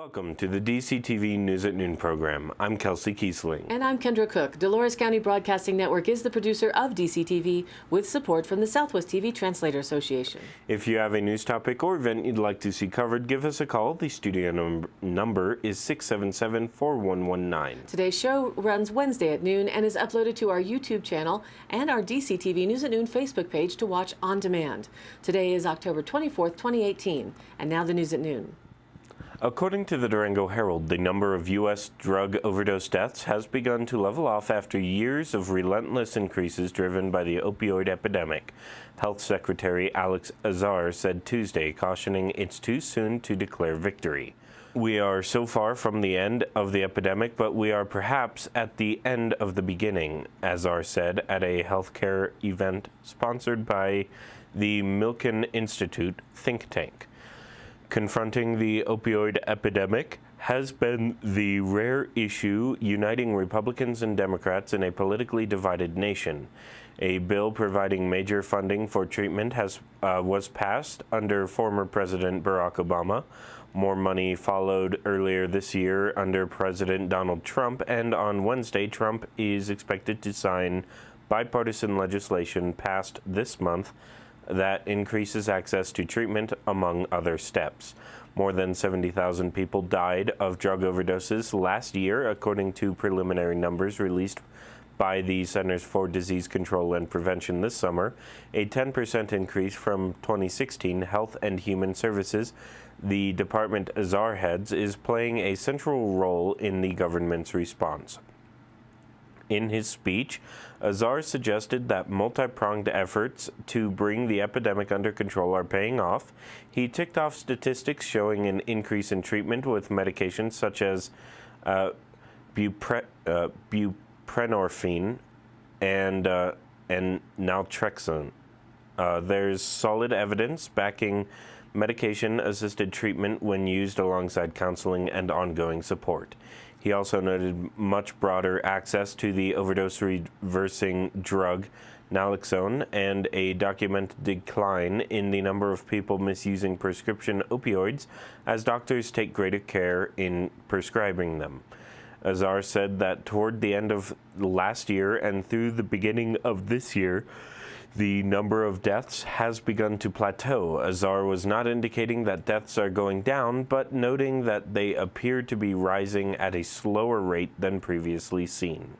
Welcome to the DCTV News at Noon program. I'm Kelsey Kiesling. And I'm Kendra Cook. Dolores County Broadcasting Network is the producer of DCTV with support from the Southwest TV Translator Association. If you have a news topic or event you'd like to see covered, give us a call. The studio number is 677-4119. Today's show runs Wednesday at noon and is uploaded to our YouTube channel and our DCTV News at Noon Facebook page to watch on demand. Today is October 24th, 2018. And now the news at noon. According to the Durango Herald, the number of U.S. drug overdose deaths has begun to level off after years of relentless increases driven by the opioid epidemic. Health Secretary Alex Azar said Tuesday, cautioning it's too soon to declare victory. We are so far from the end of the epidemic, but we are perhaps at the end of the beginning, Azar said at a healthcare event sponsored by the Milken Institute think tank. Confronting the opioid epidemic has been the rare issue uniting Republicans and Democrats in a politically divided nation. A bill providing major funding for treatment was passed under former President Barack Obama. More money followed earlier this year under President Donald Trump, and on Wednesday, Trump is expected to sign bipartisan legislation passed this month that increases access to treatment, among other steps. More than 70,000 people died of drug overdoses last year, according to preliminary numbers released by the Centers for Disease Control and Prevention this summer, a 10% increase from 2016. Health and Human Services, the department Azar heads, is playing a central role in the government's response. In his speech, Azar suggested that multi-pronged efforts to bring the epidemic under control are paying off. He ticked off statistics showing an increase in treatment with medications such as buprenorphine and naltrexone. There's solid evidence backing medication-assisted treatment when used alongside counseling and ongoing support. He also noted much broader access to the overdose-reversing drug naloxone and a documented decline in the number of people misusing prescription opioids as doctors take greater care in prescribing them. Azar said that toward the end of last year and through the beginning of this year, the number of deaths has begun to plateau. Azar was not indicating that deaths are going down, but noting that they appear to be rising at a slower rate than previously seen.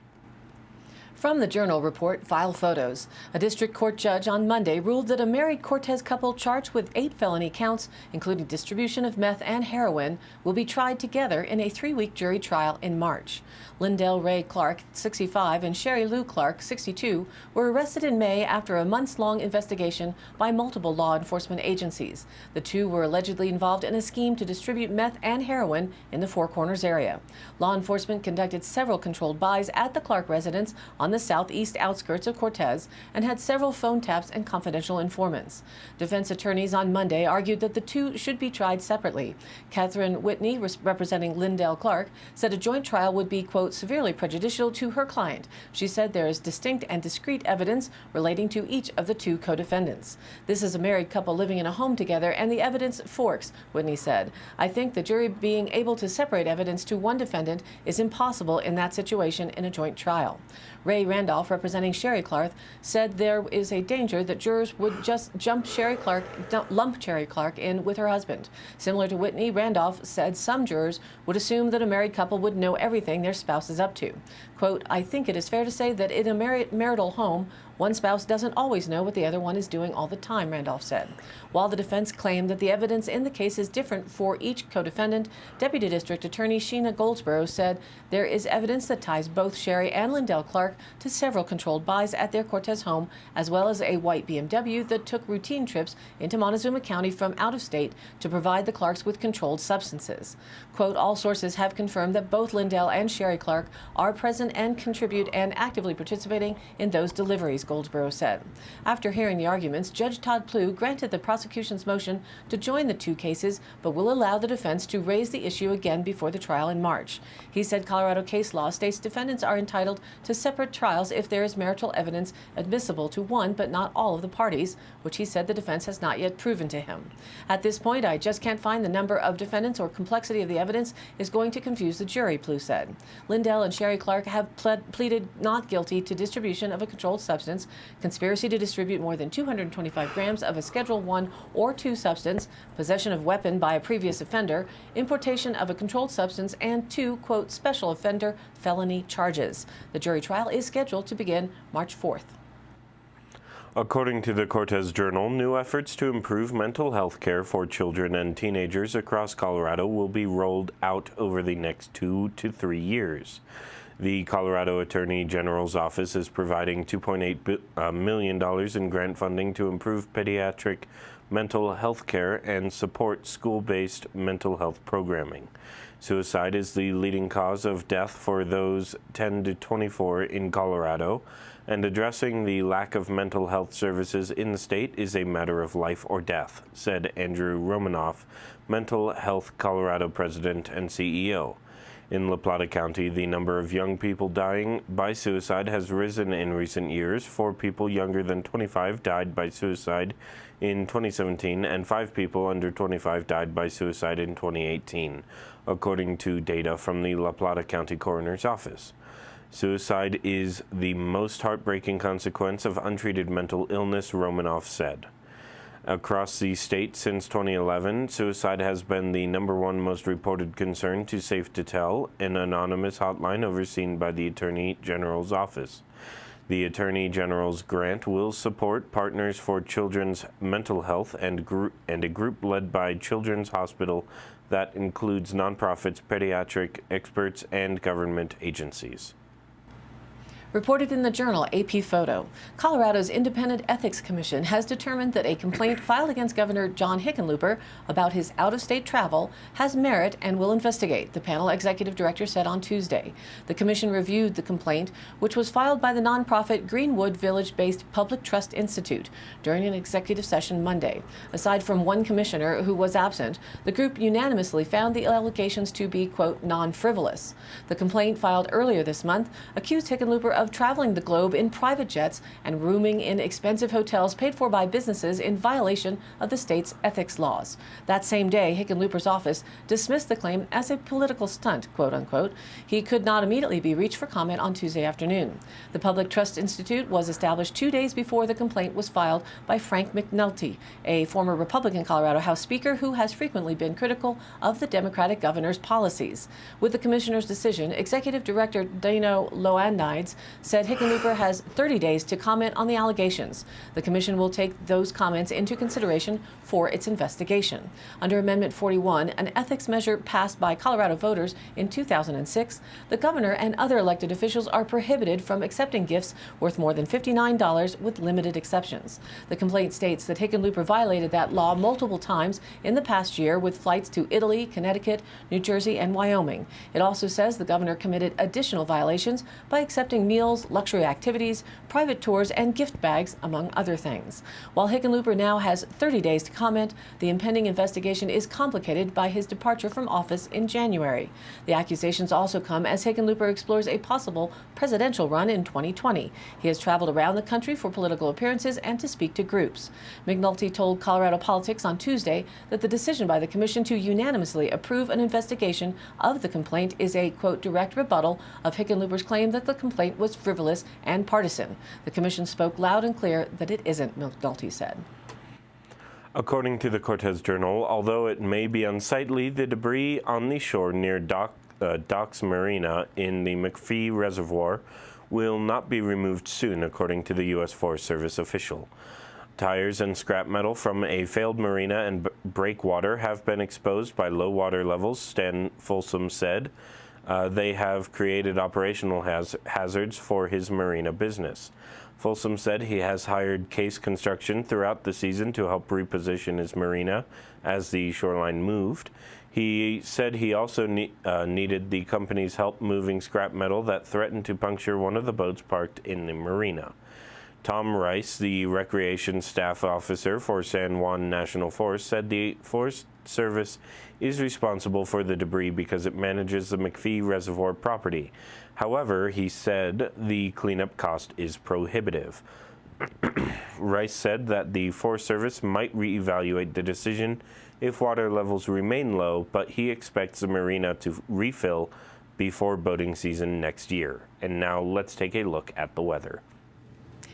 From the Journal report, file photos. A district court judge on Monday ruled that a married Cortez couple charged with 8 felony counts, including distribution of meth and heroin, will be tried together in a 3-week jury trial in March. Lindell Ray Clark, 65, and Sherry Lou Clark, 62, were arrested in May after a months-long investigation by multiple law enforcement agencies. The two were allegedly involved in a scheme to distribute meth and heroin in the Four Corners area. Law enforcement conducted several controlled buys at the Clark residence on the southeast outskirts of Cortez and had several phone taps and confidential informants. Defense attorneys on Monday argued that the two should be tried separately. Catherine Whitney, representing Lindell Clark, said a joint trial would be, quote, severely prejudicial to her client. She said there is distinct and discrete evidence relating to each of the two co-defendants. This is a married couple living in a home together, and the evidence forks, Whitney said. I think the jury being able to separate evidence to one defendant is impossible in that situation in a joint trial. Ray Randolph, representing Sherry Clark, said there is a danger that jurors would just lump Sherry Clark in with her husband. Similar to Whitney, Randolph said some jurors would assume that a married couple would know everything their spouse is up to. Quote, I think it is fair to say that in a marital home, one spouse doesn't always know what the other one is doing all the time, Randolph said. While the defense claimed that the evidence in the case is different for each co-defendant, Deputy District Attorney Sheena Goldsboro said there is evidence that ties both Sherry and Lindell Clark to several controlled buys at their Cortez home, as well as a white BMW that took routine trips into Montezuma County from out of state to provide the Clarks with controlled substances. Quote, all sources have confirmed that both Lindell and Sherry Clark are present and contribute and actively participating in those deliveries, Goldsboro said. After hearing the arguments, Judge Todd Plew granted the prosecution's motion to join the two cases, but will allow the defense to raise the issue again before the trial in March. He said Colorado case law states defendants are entitled to separate trials if there is marital evidence admissible to one but not all of the parties, which he said the defense has not yet proven to him. At this point, I just can't find the number of defendants or complexity of the evidence is going to confuse the jury, Plew said. Lindell and Sherry Clark have pleaded not guilty to distribution of a controlled substance, conspiracy to distribute more than 225 grams of a Schedule I or II substance, possession of weapon by a previous offender, importation of a controlled substance, and two, quote, special offender felony charges. The jury trial is scheduled to begin March 4th. According to the Cortez Journal, new efforts to improve mental health care for children and teenagers across Colorado will be rolled out over the next 2 to 3 years. The Colorado Attorney General's office is providing $2.8 million in grant funding to improve pediatric mental health care and support school-based mental health programming. Suicide is the leading cause of death for those 10 to 24 in Colorado, and addressing the lack of mental health services in the state is a matter of life or death, said Andrew Romanoff, Mental Health Colorado President and CEO. In La Plata County, the number of young people dying by suicide has risen in recent years. 4 people younger than 25 died by suicide in 2017, and 5 people under 25 died by suicide in 2018, according to data from the La Plata County Coroner's Office. Suicide is the most heartbreaking consequence of untreated mental illness, Romanoff said. Across the state since 2011, suicide has been the #1 most reported concern to Safe to Tell, an anonymous hotline overseen by the Attorney General's office. The Attorney General's grant will support Partners for Children's Mental Health and a group led by Children's Hospital that includes nonprofits, pediatric experts, and government agencies. Reported in the Journal, AP Photo, Colorado's Independent Ethics Commission has determined that a complaint filed against Governor John Hickenlooper about his out-of-state travel has merit and will investigate, the panel executive director said on Tuesday. The commission reviewed the complaint, which was filed by the nonprofit Greenwood Village-based Public Trust Institute during an executive session Monday. Aside from one commissioner who was absent, the group unanimously found the allegations to be, quote, non-frivolous. The complaint filed earlier this month accused Hickenlooper of traveling the globe in private jets and rooming in expensive hotels paid for by businesses in violation of the state's ethics laws. That same day, Hickenlooper's office dismissed the claim as a political stunt, quote unquote. He could not immediately be reached for comment on Tuesday afternoon. The Public Trust Institute was established 2 days before the complaint was filed by Frank McNulty, a former Republican Colorado House Speaker who has frequently been critical of the Democratic governor's policies. With the commissioner's decision, Executive Director Dano Loanides said Hickenlooper has 30 days to comment on the allegations. The commission will take those comments into consideration for its investigation. Under Amendment 41, an ethics measure passed by Colorado voters in 2006, the governor and other elected officials are prohibited from accepting gifts worth more than $59 with limited exceptions. The complaint states that Hickenlooper violated that law multiple times in the past year with flights to Italy, Connecticut, New Jersey, and Wyoming. It also says the governor committed additional violations by accepting meals, luxury activities, private tours, and gift bags, among other things. While Hickenlooper now has 30 days to comment, the impending investigation is complicated by his departure from office in January. The accusations also come as Hickenlooper explores a possible presidential run in 2020. He has traveled around the country for political appearances and to speak to groups. McNulty told Colorado Politics on Tuesday that the decision by the commission to unanimously approve an investigation of the complaint is a, quote, direct rebuttal of Hickenlooper's claim that the complaint was frivolous and partisan. The commission spoke loud and clear that it isn't, McNulty said. According to the Cortez Journal, although it may be unsightly, the debris on the shore near Docks Marina in the McPhee Reservoir will not be removed soon, according to the U.S. Forest Service official. Tires and scrap metal from a failed marina and breakwater have been exposed by low water levels, Stan Folsom said. They have created operational hazards for his marina business. Folsom said he has hired Case Construction throughout the season to help reposition his marina as the shoreline moved. He said he also needed the company's help moving scrap metal that threatened to puncture one of the boats parked in the marina. Tom Rice, the recreation staff officer for San Juan National Forest, said the Forest Service is responsible for the debris because it manages the McPhee Reservoir property. However, he said the cleanup cost is prohibitive. Rice said that the Forest Service might reevaluate the decision if water levels remain low, but he expects the marina to refill before boating season next year. And now let's take a look at the weather.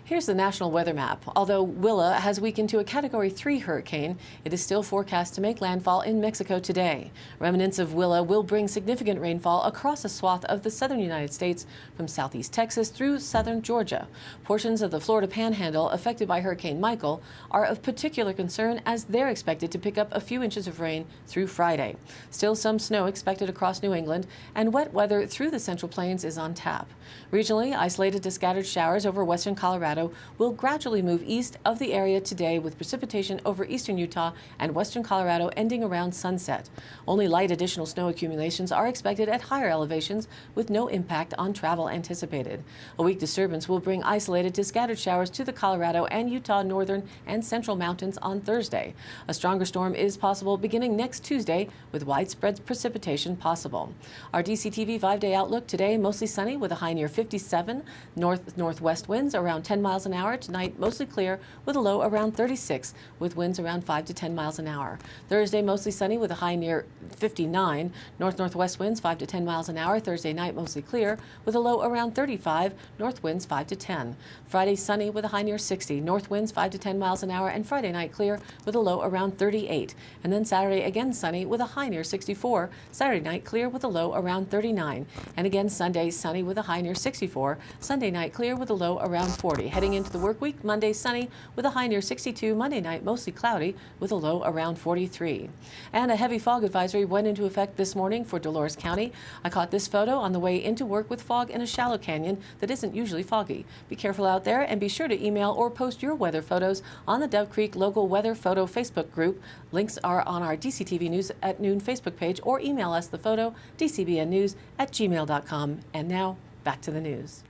Here's the national weather map. Although Willa has weakened to a Category 3 hurricane, it is still forecast to make landfall in Mexico today. Remnants of Willa will bring significant rainfall across a swath of the southern United States from southeast Texas through southern Georgia. Portions of the Florida Panhandle affected by Hurricane Michael are of particular concern as they're expected to pick up a few inches of rain through Friday. Still some snow expected across New England, and wet weather through the Central Plains is on tap. Regionally, isolated to scattered showers over western Colorado will gradually move east of the area today, with precipitation over eastern Utah and western Colorado ending around sunset. Only light additional snow accumulations are expected at higher elevations, with no impact on travel anticipated. A weak disturbance will bring isolated to scattered showers to the Colorado and Utah northern and central mountains on Thursday. A stronger storm is possible beginning next Tuesday, with widespread precipitation possible. Our DCTV 5-day outlook today: mostly sunny with a high near 57, north-northwest winds around 10 miles an hour. Tonight, mostly clear with a low around 36, with winds around 5 to 10 miles an hour. Thursday, mostly sunny with a high near 59, north-northwest winds 5 to 10 miles an hour. Thursday night, mostly clear with a low around 35, north winds 5 to 10. Friday, sunny with a high near 60, north winds 5 to 10 miles an hour, and Friday night clear with a low around 38. And then Saturday, again sunny with a high near 64, Saturday night clear with a low around 39. And again Sunday, sunny with a high near 64, Sunday night clear with a low around 40. Heading into the work week, Monday sunny with a high near 62, Monday night mostly cloudy with a low around 43. And a heavy fog advisory went into effect this morning for Dolores County. I caught this photo on the way into work with fog in a shallow canyon that isn't usually foggy. Be careful out there, and be sure to email or post your weather photos on the Dove Creek Local Weather Photo Facebook group. Links are on our DCTV News at Noon Facebook page, or email us the photo, dcbnnews@gmail.com. And now, back to the news.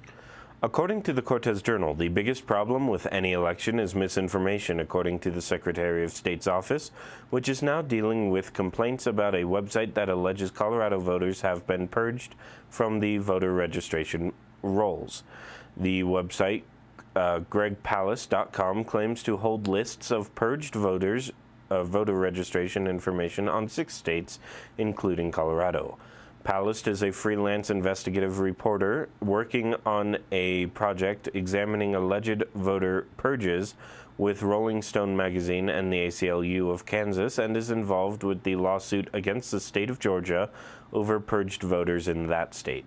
According to the Cortez Journal, the biggest problem with any election is misinformation, according to the Secretary of State's office, which is now dealing with complaints about a website that alleges Colorado voters have been purged from the voter registration rolls. The website, gregpalace.com, claims to hold lists of purged voters' voter registration information on 6 states, including Colorado. Palast is a freelance investigative reporter working on a project examining alleged voter purges with Rolling Stone magazine and the ACLU of Kansas, and is involved with the lawsuit against the state of Georgia over purged voters in that state.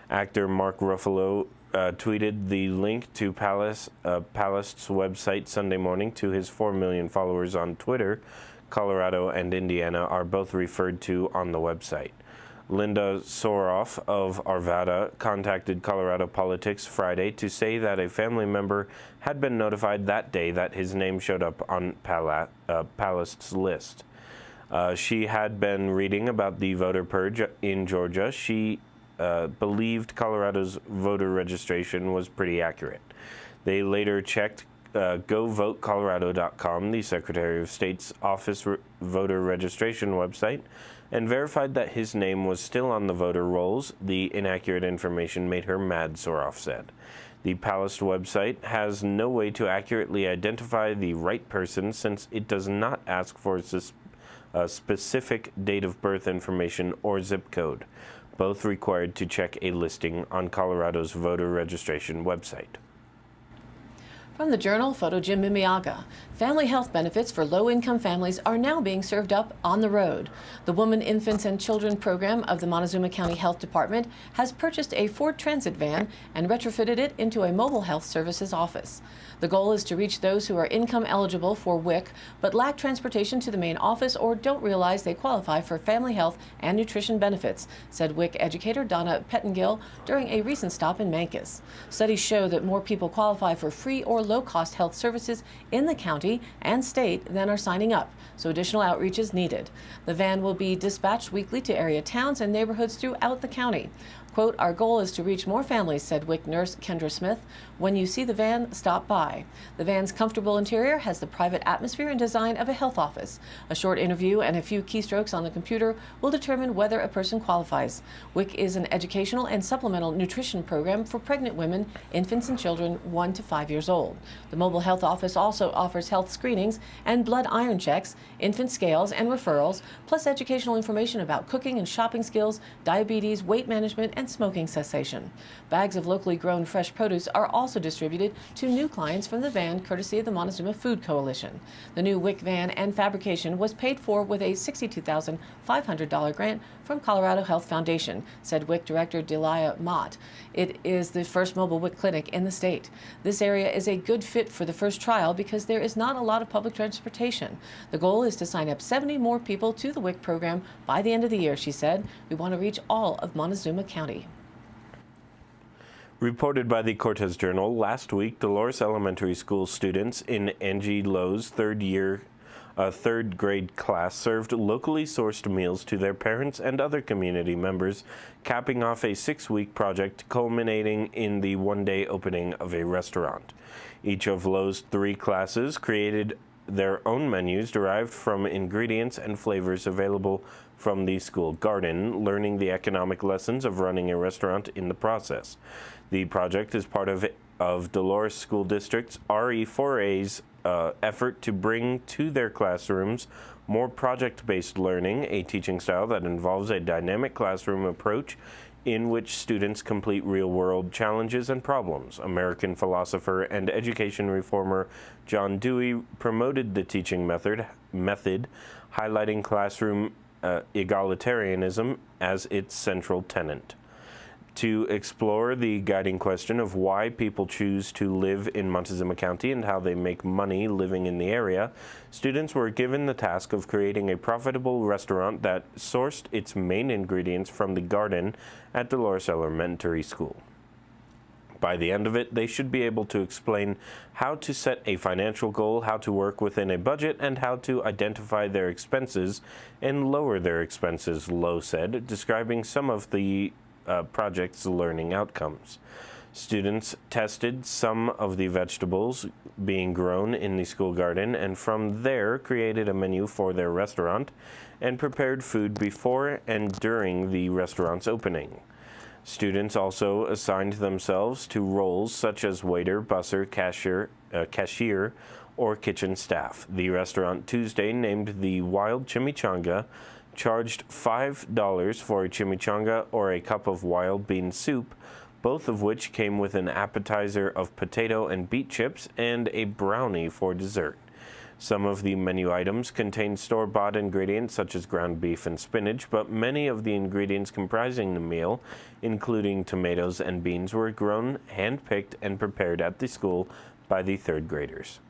Actor Mark Ruffalo tweeted the link to Palast's website Sunday morning to his 4 million followers on Twitter. Colorado and Indiana are both referred to on the website. Linda Soroff of Arvada contacted Colorado Politics Friday to say that a family member had been notified that day that his name showed up on Palast's list. She had been reading about the voter purge in Georgia. She believed Colorado's voter registration was pretty accurate. They later checked GoVoteColorado.com, the Secretary of State's office voter registration website, and verified that his name was still on the voter rolls. The inaccurate information made her mad, Soroff said. The Palast website has no way to accurately identify the right person, since it does not ask for a specific date of birth information or zip code, both required to check a listing on Colorado's voter registration website. From the Journal, photo Jim Mimiaga. Family health benefits for low-income families are now being served up on the road. The Women, Infants, and Children program of the Montezuma County Health Department has purchased a Ford Transit van and retrofitted it into a mobile health services office. The goal is to reach those who are income eligible for WIC but lack transportation to the main office or don't realize they qualify for family health and nutrition benefits, said WIC educator Donna Pettengill during a recent stop in Mancos. Studies show that more people qualify for free or low-cost health services in the county and state than are signing up, so additional outreach is needed. The van will be dispatched weekly to area towns and neighborhoods throughout the county. Quote, "Our goal is to reach more families," said WIC nurse Kendra Smith. "When you see the van, stop by." The van's comfortable interior has the private atmosphere and design of a health office. A short interview and a few keystrokes on the computer will determine whether a person qualifies. WIC is an educational and supplemental nutrition program for pregnant women, infants, and children 1 to 5 years old. The mobile health office also offers health screenings and blood iron checks, infant scales, and referrals, plus educational information about cooking and shopping skills, diabetes, weight management, and smoking cessation. Bags of locally grown fresh produce are also distributed to new clients from the van, courtesy of the Montezuma Food Coalition. The new WIC van and fabrication was paid for with a $62,500 grant from Colorado Health Foundation, said WIC Director Delia Mott. It is the first mobile WIC clinic in the state. This area is a good fit for the first trial because there is not a lot of public transportation. The goal is to sign up 70 more people to the WIC program by the end of the year, she said. We want to reach all of Montezuma County. Reported by the Cortez Journal, last week, Dolores Elementary School students in Angie Lowe's third grade class served locally sourced meals to their parents and other community members, capping off a 6-week project culminating in the one-day opening of a restaurant. Each of Lowe's 3 classes created their own menus derived from ingredients and flavors available from the school garden, learning the economic lessons of running a restaurant in the process. The project is part of Dolores School District's RE4A's effort to bring to their classrooms more project-based learning, a teaching style that involves a dynamic classroom approach in which students complete real-world challenges and problems. American philosopher and education reformer John Dewey promoted the teaching method, highlighting classroom egalitarianism as its central tenet. To explore the guiding question of why people choose to live in Montezuma County and how they make money living in the area, students were given the task of creating a profitable restaurant that sourced its main ingredients from the garden at Dolores Elementary School. By the end of it, they should be able to explain how to set a financial goal, how to work within a budget, and how to identify their expenses and lower their expenses, Lowe said, describing some of the project's learning outcomes. Students tested some of the vegetables being grown in the school garden and from there created a menu for their restaurant and prepared food before and during the restaurant's opening. Students also assigned themselves to roles such as waiter, busser, cashier, or kitchen staff. The restaurant Tuesday, named the Wild Chimichanga, charged $5 for a chimichanga or a cup of wild bean soup, both of which came with an appetizer of potato and beet chips and a brownie for dessert. Some of the menu items contained store-bought ingredients such as ground beef and spinach, but many of the ingredients comprising the meal, including tomatoes and beans, were grown, hand-picked, and prepared at the school by the 3rd graders.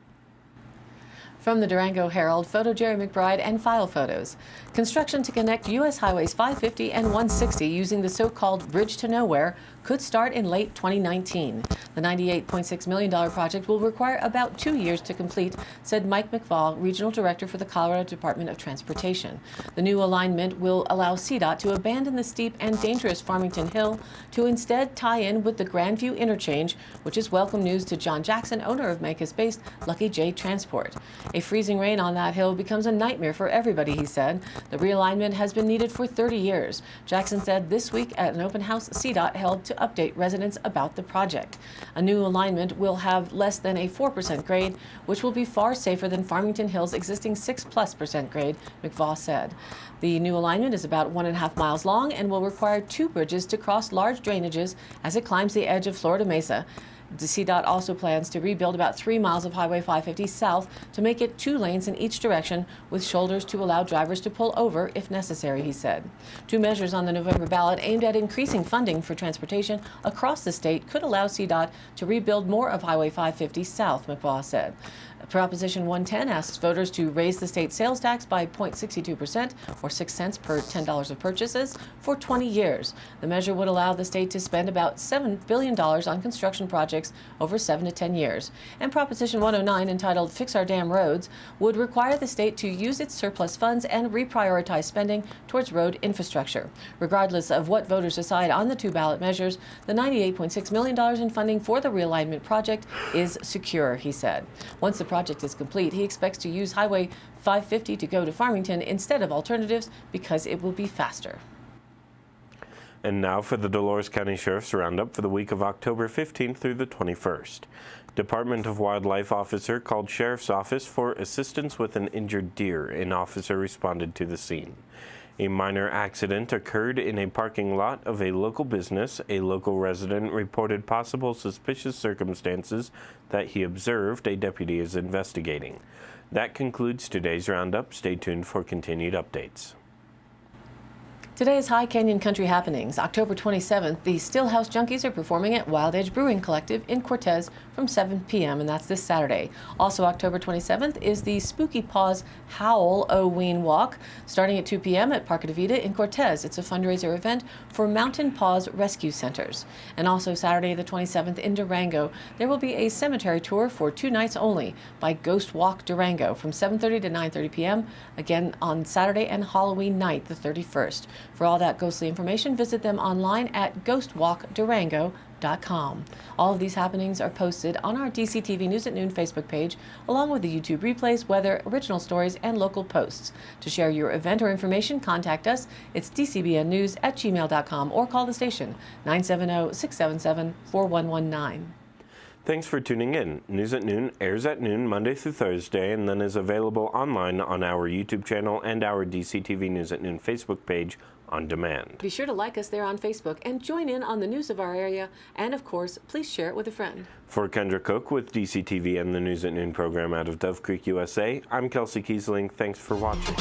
From the Durango Herald, photo Jerry McBride and file photos. Construction to connect U.S. Highways 550 and 160 using the so-called Bridge to Nowhere could start in late 2019. The $98.6 million project will require about 2 years to complete, said Mike McFall, Regional Director for the Colorado Department of Transportation. The new alignment will allow CDOT to abandon the steep and dangerous Farmington Hill to instead tie in with the Grandview interchange, which is welcome news to John Jackson, owner of Memphis-based Lucky J Transport. A freezing rain on that hill becomes a nightmare for everybody, he said. The realignment has been needed for 30 years. Jackson said this week at an open house CDOT held to update residents about the project. A new alignment will have less than a 4% grade, which will be far safer than Farmington Hill's existing 6+% grade, McFaw said. The new alignment is about 1.5 miles long and will require 2 bridges to cross large drainages as it climbs the edge of Florida Mesa. The CDOT also plans to rebuild about 3 miles of Highway 550 south to make it 2 lanes in each direction with shoulders to allow drivers to pull over if necessary, he said. 2 measures on the November ballot aimed at increasing funding for transportation across the state could allow CDOT to rebuild more of Highway 550 south, McFaw said. Proposition 110 asks voters to raise the state sales tax by 0.62%, or 6 cents per $10 of purchases, for 20 years. The measure would allow the state to spend about $7 billion on construction projects over 7 to 10 years. And Proposition 109, entitled Fix Our Damn Roads, would require the state to use its surplus funds and reprioritize spending towards road infrastructure. Regardless of what voters decide on the two ballot measures, the $98.6 million in funding for the realignment project is secure, he said. Once the project is complete, he expects to use Highway 550 to go to Farmington instead of alternatives because it will be faster. And now for the Dolores County Sheriff's Roundup for the week of October 15th through the 21st. Department of Wildlife officer called Sheriff's Office for assistance with an injured deer. An officer responded to the scene. A minor accident occurred in a parking lot of a local business. A local resident reported possible suspicious circumstances that he observed. A deputy is investigating. That concludes today's roundup. Stay tuned for continued updates. Today's High Canyon Country happenings. October 27th, the Stillhouse Junkies are performing at Wild Edge Brewing Collective in Cortez from 7 p.m., and that's this Saturday. Also, October 27th is the Spooky Paws Howl-O-Ween Walk, starting at 2 p.m. at Parque de Vida in Cortez. It's a fundraiser event for Mountain Paws Rescue Centers. And also Saturday the 27th in Durango, there will be a cemetery tour for 2 nights only by Ghost Walk Durango from 7:30 to 9:30 p.m., again on Saturday and Halloween night, the 31st. For all that ghostly information, visit them online at ghostwalkdurango.com. All of these happenings are posted on our DCTV News at Noon Facebook page, along with the YouTube replays, weather, original stories, and local posts. To share your event or information, contact us. It's dcbnnews@gmail.com or call the station 970-677-4119. Thanks for tuning in. News at Noon airs at noon Monday through Thursday and then is available online on our YouTube channel and our DCTV News at Noon Facebook page on demand. Be sure to like us there on Facebook and join in on the news of our area. And of course, please share it with a friend. For Kendra Cook with DCTV and the News at Noon program out of Dove Creek, USA, I'm Kelsey Kiesling. Thanks for watching.